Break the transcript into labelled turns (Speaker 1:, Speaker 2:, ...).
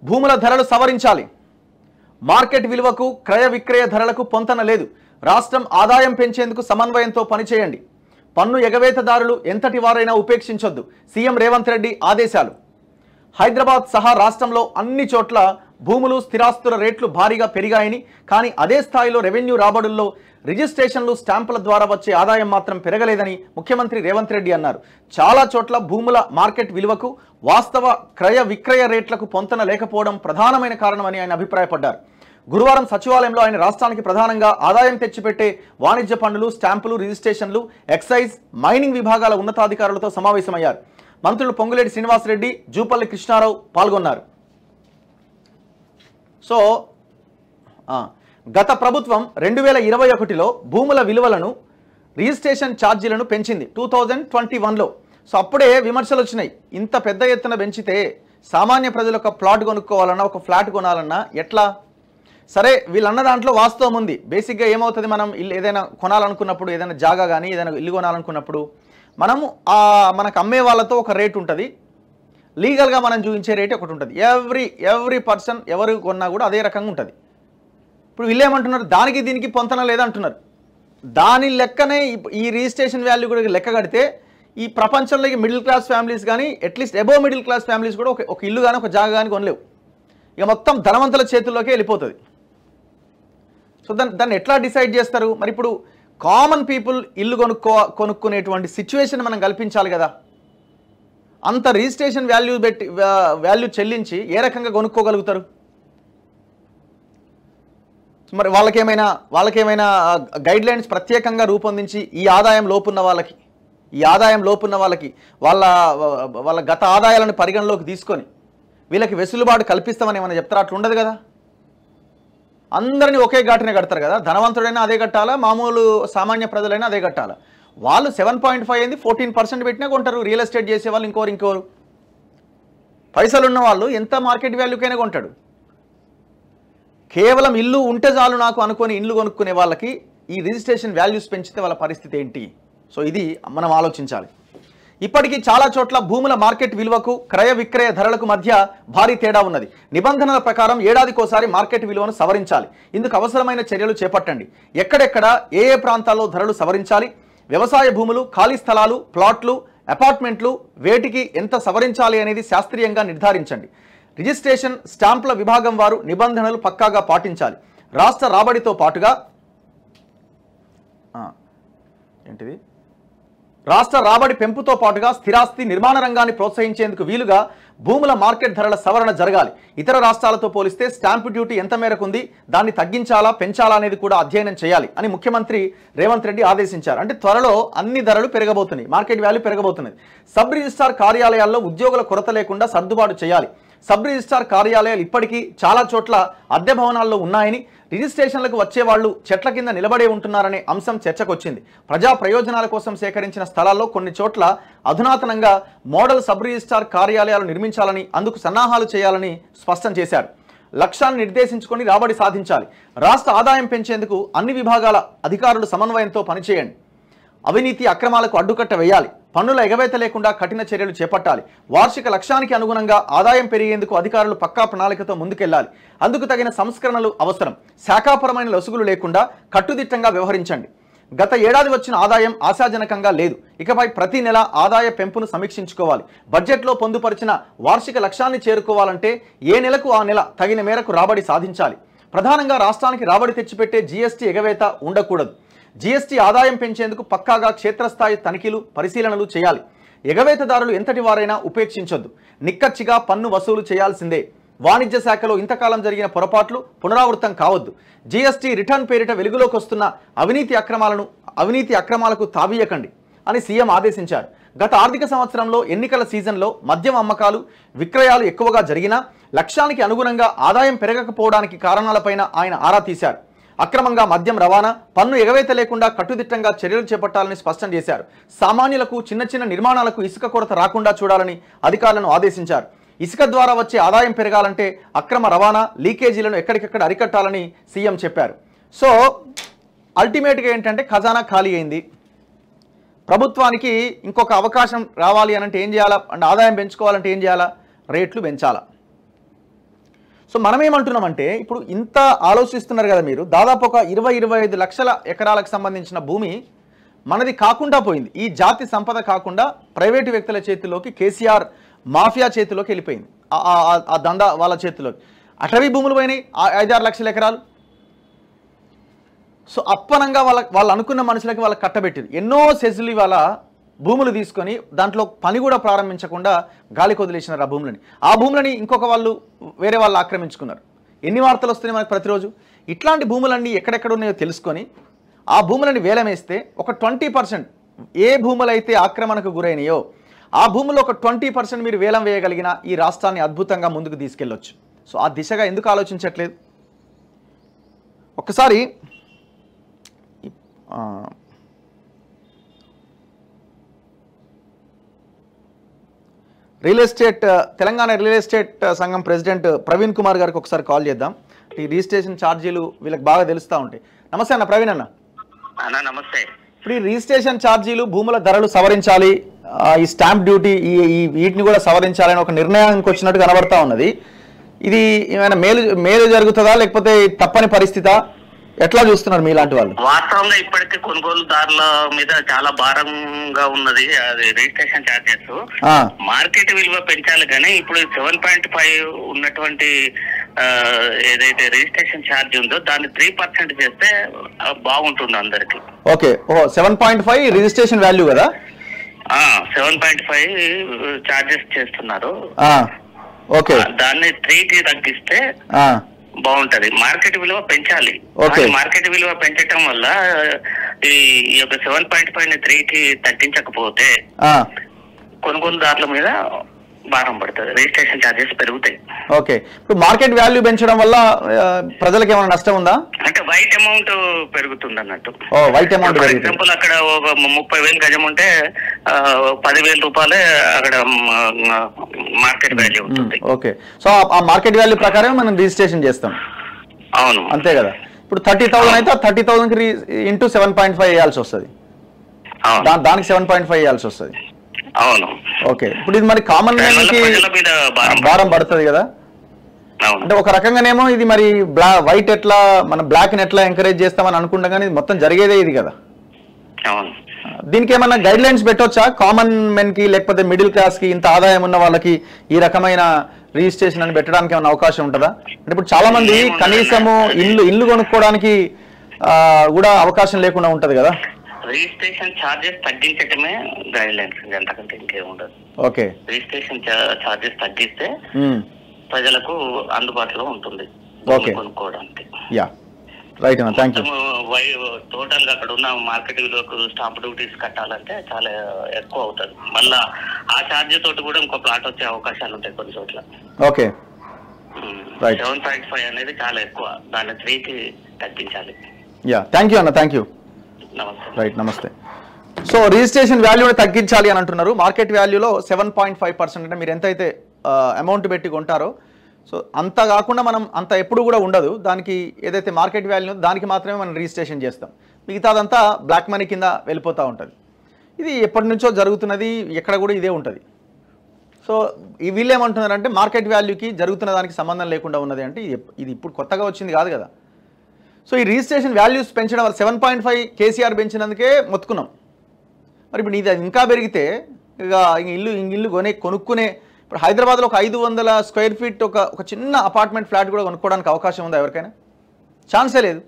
Speaker 1: భూముల ధరలు సవరించాలి. మార్కెట్ విలువకు క్రయ విక్రయ ధరలకు పొంతన లేదు. రాష్ట్రం ఆదాయం పెంచేందుకు సమన్వయంతో పనిచేయండి. పన్ను ఎగవేతదారులు ఎంతటి వారైనా ఉపేక్షించొద్దు. సీఎం రేవంత్ రెడ్డి ఆదేశాలు. హైదరాబాద్ సహా రాష్ట్రంలో అన్ని చోట్ల భూములు స్థిరాస్తుల రేట్లు భారీగా పెరిగాయని, కానీ అదే స్థాయిలో రెవెన్యూ రాబడుల్లో రిజిస్ట్రేషన్లు స్టాంపుల ద్వారా వచ్చే ఆదాయం మాత్రం పెరగలేదని ముఖ్యమంత్రి రేవంత్ రెడ్డి అన్నారు. చాలా చోట్ల భూముల మార్కెట్ విలువకు వాస్తవ క్రయ విక్రయ రేట్లకు పొంతన లేకపోవడం ప్రధానమైన కారణమని ఆయన అభిప్రాయపడ్డారు. గురువారం సచివాలయంలో ఆయన రాష్ట్రానికి ప్రధానంగా ఆదాయం తెచ్చిపెట్టే వాణిజ్య పన్నులు, స్టాంపులు, రిజిస్ట్రేషన్లు, ఎక్సైజ్, మైనింగ్ విభాగాల ఉన్నతాధికారులతో సమావేశమయ్యారు. మంత్రులు పొంగులేటి శ్రీనివాసరెడ్డి, జూపల్లి కృష్ణారావు పాల్గొన్నారు. సో గత ప్రభుత్వం 2021లో భూముల విలువలను, రిజిస్ట్రేషన్ ఛార్జీలను పెంచింది 2021లో. సో అప్పుడే విమర్శలు వచ్చినాయి. ఇంత పెద్ద ఎత్తున పెంచితే సామాన్య ప్రజలు ఒక ప్లాట్ కొనుక్కోవాలన్నా, ఒక ఫ్లాట్ కొనాలన్నా ఎట్లా? సరే, వీళ్ళన్న దాంట్లో వాస్తవం ఉంది. బేసిక్గా ఏమవుతుంది, మనం ఇల్లు ఏదైనా కొనాలనుకున్నప్పుడు, ఏదైనా జాగా కానీ ఏదైనా ఇల్లు కొనాలనుకున్నప్పుడు మనము మనకు అమ్మే వాళ్ళతో ఒక రేట్ ఉంటుంది, లీగల్గా మనం చూపించే రేట్ ఒకటి ఉంటుంది. ఎవ్రీ పర్సన్ ఎవరు కొన్నా కూడా అదే రకంగా ఉంటుంది. ఇప్పుడు వీళ్ళు ఏమంటున్నారు, దానికి దీనికి పొంతన లేదంటున్నారు. దాని లెక్కనే ఈ రిజిస్ట్రేషన్ వాల్యూ కూడా లెక్క కడితే ఈ ప్రపంచంలో మిడిల్ క్లాస్ ఫ్యామిలీస్ కానీ, at least above middle class families కూడా ఒక ఇల్లు కానీ ఒక జాగా కానీ కొనలేవు. ఇక మొత్తం ధనవంతుల చేతుల్లోకి వెళ్ళిపోతుంది. సో దాన్ని ఎట్లా డిసైడ్ చేస్తారు? మరి ఇప్పుడు కామన్ పీపుల్ ఇల్లు కొనుక్కునేటువంటి సిచ్యువేషన్ మనం కల్పించాలి కదా. అంత రిజిస్ట్రేషన్ వాల్యూ చెల్లించి ఏ రకంగా కొనుక్కోగలుగుతారు? మరి వాళ్ళకేమైనా గైడ్ లైన్స్ ప్రత్యేకంగా రూపొందించి ఈ ఆదాయం లోపున్న వాళ్ళకి వాళ్ళ గత ఆదాయాలను పరిగణలోకి తీసుకొని వీళ్ళకి వెసులుబాటు కల్పిస్తామని ఏమైనా చెప్తారా? అట్లా ఉండదు కదా. అందరినీ ఒకే ఘాటునే కడతారు కదా. ధనవంతుడైనా అదే కట్టాలా, మామూలు సామాన్య ప్రజలైనా అదే కట్టాలా. వాళ్ళు 7.5 అయింది 14% పెట్టినా కొంటారు. రియల్ ఎస్టేట్ చేసే వాళ్ళు ఇంకోరు పైసలు ఉన్న వాళ్ళు ఎంత మార్కెట్ వాల్యూకైనా కొంటాడు. కేవలం ఇల్లు ఉంటే చాలు నాకు అనుకొని ఇల్లు కొనుక్కునే వాళ్ళకి ఈ రిజిస్ట్రేషన్ వాల్యూస్ పెంచితే వాళ్ళ పరిస్థితి ఏంటి? సో ఇది మనం ఆలోచించాలి. ఇప్పటికీ చాలా చోట్ల భూముల మార్కెట్ విలువకు క్రయ విక్రయ ధరలకు మధ్య భారీ తేడా ఉన్నది. నిబంధనల ప్రకారం ఏడాదికోసారి మార్కెట్ విలువను సవరించాలి. ఇందుకు అవసరమైన చర్యలు చేపట్టండి. ఎక్కడెక్కడ ఏ ప్రాంతాల్లో ధరలు సవరించాలి, వ్యవసాయ భూములు, ఖాళీ స్థలాలు, ప్లాట్లు, అపార్ట్మెంట్లు వేటికి ఎంత సవరించాలి అనేది శాస్త్రీయంగా నిర్ధారించండి. రిజిస్ట్రేషన్ స్టాంపుల విభాగం వారు నిబంధనలు పక్కాగా పాటించాలి. రాష్ట్ర రాబడితో పాటుగా రాష్ట్ర రాబడి పెంపుతో పాటుగా స్థిరాస్తి నిర్మాణ రంగాన్ని ప్రోత్సహించేందుకు వీలుగా భూముల మార్కెట్ ధరల సవరణ జరగాలి. ఇతర రాష్ట్రాలతో పోలిస్తే స్టాంపు డ్యూటీ ఎంత మేరకు ఉంది, దాన్ని తగ్గించాలా పెంచాలా అనేది కూడా అధ్యయనం చేయాలి అని ముఖ్యమంత్రి రేవంత్ రెడ్డి ఆదేశించారు. అంటే త్వరలో అన్ని ధరలు పెరగబోతున్నాయి, మార్కెట్ వాల్యూ పెరగబోతున్నది. సబ్ రిజిస్ట్రార్ కార్యాలయాల్లో ఉద్యోగుల కొరత లేకుండా సర్దుబాటు చేయాలి. సబ్ రిజిస్ట్రార్ కార్యాలయాలు ఇప్పటికీ చాలా చోట్ల అద్దె భవనాల్లో ఉన్నాయని, రిజిస్ట్రేషన్లకు వచ్చేవాళ్లు చెట్ల కింద నిలబడే ఉంటున్నారనే అంశం చర్చకొచ్చింది. ప్రజా ప్రయోజనాల కోసం సేకరించిన స్థలాల్లో కొన్ని చోట్ల అధునాతనంగా మోడల్ సబ్ రిజిస్ట్రార్ కార్యాలయాలు నిర్మించాలని, అందుకు సన్నాహాలు చేయాలని స్పష్టం చేశారు. లక్ష్యాన్ని నిర్దేశించుకొని రాబడి సాధించాలి. రాష్ట్ర ఆదాయం పెంచేందుకు అన్ని విభాగాల అధికారులు సమన్వయంతో పనిచేయండి. అవినీతి అక్రమాలకు అడ్డుకట్ట వేయాలి. పన్నుల ఎగవేత లేకుండా కఠిన చర్యలు చేపట్టాలి. వార్షిక లక్ష్యానికి అనుగుణంగా ఆదాయం పెరిగేందుకు అధికారులు పక్కా ప్రణాళికతో ముందుకెళ్లాలి. అందుకు తగిన సంస్కరణలు అవసరం. శాఖాపరమైన లొసుగులు లేకుండా కట్టుదిట్టంగా వ్యవహరించండి. గత ఏడాది వచ్చిన ఆదాయం ఆశాజనకంగా లేదు. ఇకపై ప్రతి నెల ఆదాయ పెంపును సమీక్షించుకోవాలి. బడ్జెట్లో పొందుపరిచిన వార్షిక లక్ష్యాన్ని చేరుకోవాలంటే ఏ నెలకు ఆ నెల తగిన మేరకు రాబడి సాధించాలి. ప్రధానంగా రాష్ట్రానికి రాబడి తెచ్చిపెట్టే జీఎస్టీ ఎగవేత ఉండకూడదు. జీఎస్టీ ఆదాయం పెంచేందుకు పక్కాగా క్షేత్రస్థాయి తనిఖీలు, పరిశీలనలు చేయాలి. ఎగవేతదారులు ఎంతటి వారైనా ఉపేక్షించొద్దు. నిక్కచ్చిగా పన్ను వసూలు చేయాల్సిందే. వాణిజ్య శాఖలో ఇంతకాలం జరిగిన పొరపాట్లు పునరావృతం కావద్దు. జీఎస్టీ రిటర్న్ పేరిట వెలుగులోకి వస్తున్న అవినీతి అక్రమాలకు తావీయకండి అని సీఎం ఆదేశించారు. గత ఆర్థిక సంవత్సరంలో ఎన్నికల సీజన్లో మద్యం అమ్మకాలు, విక్రయాలు ఎక్కువగా జరిగినా లక్ష్యానికి అనుగుణంగా ఆదాయం పెరగకపోవడానికి కారణాలపైన ఆయన ఆరా తీశారు. అక్రమంగా మద్యం రవాణా, పన్ను ఎగవేత లేకుండా కట్టుదిట్టంగా చర్యలు చేపట్టాలని స్పష్టం చేశారు. సామాన్యులకు చిన్న నిర్మాణాలకు ఇసుక కొరత రాకుండా చూడాలని అధికారులను ఆదేశించారు. ఇసుక ద్వారా వచ్చే ఆదాయం పెరగాలంటే అక్రమ రవాణా, లీకేజీలను ఎక్కడికెక్కడ అరికట్టాలని సీఎం చెప్పారు. సో అల్టిమేట్గా ఏంటంటే ఖజానా ఖాళీ అయింది. ప్రభుత్వానికి ఇంకొక అవకాశం రావాలి అనంటే ఏం చేయాలా, అంటే ఆదాయం పెంచుకోవాలంటే ఏం చేయాలా, రేట్లు పెంచాలా. సో మనం ఏమంటున్నామంటే ఇప్పుడు ఇంత ఆలోచిస్తున్నారు కదా మీరు, దాదాపు ఒక 20-25 లక్షల ఎకరాలకు సంబంధించిన భూమి మనది కాకుండా పోయింది. ఈ జాతి సంపద కాకుండా ప్రైవేటు వ్యక్తుల చేతిలోకి, కేసీఆర్ మాఫియా చేతిలోకి వెళ్ళిపోయింది. ఆ దందా వాళ్ళ చేతిలోకి. అటవీ భూములు పోయినాయి 5-6 లక్షల ఎకరాలు. సో అప్పనంగా వాళ్ళు అనుకున్న మనుషులకి వాళ్ళకి కట్టబెట్టింది. ఎన్నో సెజులు ఇవాళ భూములు తీసుకొని దాంట్లో పని కూడా ప్రారంభించకుండా గాలికి వదిలేసినారు ఆ భూములని. ఆ భూములని ఇంకొక వాళ్ళు వేరే వాళ్ళు ఆక్రమించుకున్నారు. ఎన్ని వార్తలు వస్తున్నాయి మనకు ప్రతిరోజు. ఇట్లాంటి భూములన్నీ ఎక్కడెక్కడ ఉన్నాయో తెలుసుకొని ఆ భూములని వేలం వేస్తే ఒక 20% ఏ భూములు అయితే ఆక్రమణకు గురైనాయో ఆ భూములు ఒక 20% మీరు వేలం వేయగలిగిన ఈ రాష్ట్రాన్ని అద్భుతంగా ముందుకు తీసుకెళ్ళొచ్చు. సో ఆ దిశగా ఎందుకు ఆలోచించట్లేదు? ఒక్కసారి real estate Telangana real estate సంఘం ప్రెసిడెంట్ ప్రవీణ్ కుమార్ గారికి ఒకసారి కాల్ చేద్దాం. ఈ రిజిస్ట్రేషన్ ఛార్జీలు వీళ్ళకి బాగా తెలుస్తూ ఉంటాయి. నమస్తే అన్న ప్రవీణ్ అన్న.
Speaker 2: నమస్తే.
Speaker 1: ఇప్పుడు ఈ రిజిస్ట్రేషన్ ఛార్జీలు, భూముల ధరలు సవరించాలి, ఈ స్టాంప్ డ్యూటీ వీటిని కూడా సవరించాలని ఒక నిర్ణయానికి వచ్చినట్టు కనబడతా ఉన్నది. ఇది ఏమైనా మేలు జరుగుతుందా లేకపోతే తప్పని పరిస్థితా? ఎట్లా చూస్తున్నారు మీలాంటి వాళ్ళు?
Speaker 2: వాస్తవంగా ఇప్పటికే కొనుగోలుదారుల మీద చాలా భారంగా ఉన్నది అది రిజిస్ట్రేషన్ ఛార్జెస్. మార్కెట్ విలువ పెంచాలి కానీ ఇప్పుడు 7.5 ఉన్నటువంటి ఏదైతే రిజిస్ట్రేషన్ ఛార్జ్ ఉందో దాన్ని 3% చేస్తే బాగుంటుంది అందరికి.
Speaker 1: ఓకే, 7.5 రిజిస్ట్రేషన్ వాల్యూ కదా?
Speaker 2: 7.5 ఛార్జెస్ చేస్తున్నారు.
Speaker 1: ఓకే,
Speaker 2: దాన్ని 3కి తగ్గిస్తే బాగుంటది. మార్కెట్ విలువ పెంచాలి. మార్కెట్ విలువ పెంచటం వల్ల ఈ యొక్క 7.5 ని 3కి తగ్గించకపోతే కొనుగోలుదారుల మీద భారం పడుతుంది, రిజిస్ట్రేషన్ ఛార్జెస్ పెరుగుతాయి.
Speaker 1: ఓకే, ఇప్పుడు మార్కెట్ వాల్యూ పెంచడం వల్ల ప్రజలకు ఏమైనా నష్టం ఉందా?
Speaker 2: అంటే వైట్ అమౌంట్ పెరుగుతుంది అన్నట్టు.
Speaker 1: వైట్ అమౌంట్,
Speaker 2: ఫర్ ఎగ్జాంపుల్ అక్కడ ఒక 30,000 గజం ఉంటే 10,000 రూపాయలే అక్కడ మార్కెట్ వాల్యూ ఉంటుంది.
Speaker 1: ఓకే, సో ఆ మార్కెట్ వాల్యూ ప్రకారం మనం రిజిస్ట్రేషన్ చేస్తాం.
Speaker 2: అవును,
Speaker 1: అంతే కదా. ఇప్పుడు 30,000 అయితే 30,000 ఇంటూ 7.5 వేయాల్సి వస్తుంది, దానికి 7.5 వేయాల్సి వస్తుంది.
Speaker 2: అవును.
Speaker 1: ఓకే, ఇప్పుడు ఇది మరి కామన్ భారం పడుతుంది కదా. అంటే ఒక రకంగానేమో ఇది మరి వైట్ ఎట్లా మనం బ్లాక్ ని ఎట్లా ఎంకరేజ్ చేస్తామని అనుకుంటాం కానీ మొత్తం జరిగేదే ఇది కదా. దీనికి ఏమన్నా గైడ్ లైన్స్ పెట్టొచ్చా కామన్ మెన్ కి లేకపోతే మిడిల్ క్లాస్ కి, ఇంత ఆదాయం ఉన్న వాళ్ళకి ఈ రకమైన రిజిస్ట్రేషన్ అని పెట్టడానికి ఏమైనా అవకాశం ఉంటుందా? అంటే ఇప్పుడు చాలా మంది కనీసము ఇల్లు కొనుక్కోవడానికి కూడా అవకాశం లేకుండా ఉంటది కదా.
Speaker 2: రిజిస్ట్రేషన్ ఛార్జెస్ తగ్గించటమే గైడ్ లైన్స్, అంతకంటే ఇంకేముండదు.
Speaker 1: ఓకే,
Speaker 2: రిజిస్ట్రేషన్ ఛార్జెస్ తగ్గిస్తే ప్రజలకు అందుబాటులో ఉంటుంది కొనుక్కోవడానికి.
Speaker 1: యా, రైట్ అన్న, థ్యాంక్ యూ.
Speaker 2: టోటల్ గా అక్కడ ఉన్న మార్కెట్ విలువకు స్టాంప్ డ్యూటీస్ కట్టాలంటే చాలా ఎక్కువ అవుతుంది. మళ్ళా ఆ ఛార్జ్ తోటి కూడా ఇంకో ప్లాట్ వచ్చే అవకాశాలు ఉంటాయి కొన్ని చోట్ల.
Speaker 1: ఓకే,
Speaker 2: 7.5 అనేది చాలా ఎక్కువ, దాన్ని 3కి తగ్గించాలి.
Speaker 1: యా, థ్యాంక్ యూ అన్న, థ్యాంక్ యూ. రైట్, నమస్తే. సో రిజిస్ట్రేషన్ వాల్యూని తగ్గించాలి అని అంటున్నారు. మార్కెట్ వాల్యూలో 7.5% అంటే మీరు ఎంతైతే అమౌంట్ పెట్టి కొంటారో సో అంత కాకుండా మనం అంత ఎప్పుడు కూడా ఉండదు. దానికి ఏదైతే మార్కెట్ వాల్యూ దానికి మాత్రమే మనం రిజిస్ట్రేషన్ చేస్తాం, మిగతాదంతా బ్లాక్ మనీ కింద వెళ్ళిపోతూ ఉంటుంది. ఇది ఎప్పటి నుంచో జరుగుతున్నది, ఎక్కడ కూడా ఇదే ఉంటుంది. సో ఈ వీళ్ళు ఏమంటున్నారంటే మార్కెట్ వాల్యూకి జరుగుతున్న దానికి సంబంధం లేకుండా ఉన్నది. అంటే ఇది ఇప్పుడు కొత్తగా వచ్చింది కాదు కదా. సో ఈ రిజిస్ట్రేషన్ వాల్యూస్ పెంచడం వల్ల 7.5 కేసీఆర్ పెంచినందుకే మొత్తుకున్నాం. మరి ఇప్పుడు ఇది ఇంకా పెరిగితే ఇక ఇల్లు కొనుక్కునే ఇప్పుడు హైదరాబాద్లో ఒక 500 స్క్వేర్ ఫీట్ ఒక చిన్న అపార్ట్మెంట్ ఫ్లాట్ కూడా కొనుక్కోవడానికి అవకాశం ఉందా ఎవరికైనా? ఛాన్సే లేదు.